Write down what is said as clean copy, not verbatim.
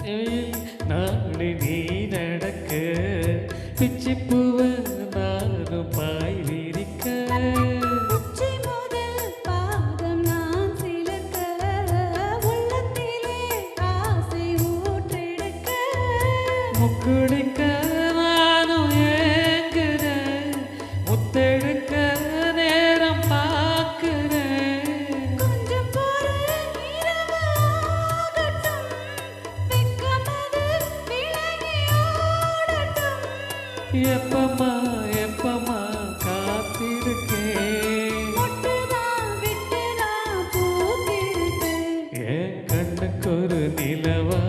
நாளை நீ நடக்க பிச்சி பூவ நானும் பாய் விரிக்க உச்சி முதல் பாதம் நான் சிலக்க உள்ளத்திலே ஆசை ஊற்றெடுக்க முக்குடிக்க நானும் ஏங்குறேன் முத்தெடுக்க நேரம் பார்க்கிறேன் கொஞ்சம் பொறு இரவு ஆகட்டும் வெட்கமது விலகி ஓடட்டும் எப்பமா காத்திருக்கேன் மொட்டுதான் விட்டுதான் பூத்திருப்பேன் என் கண்ணுக்கு ஒரு நிலவா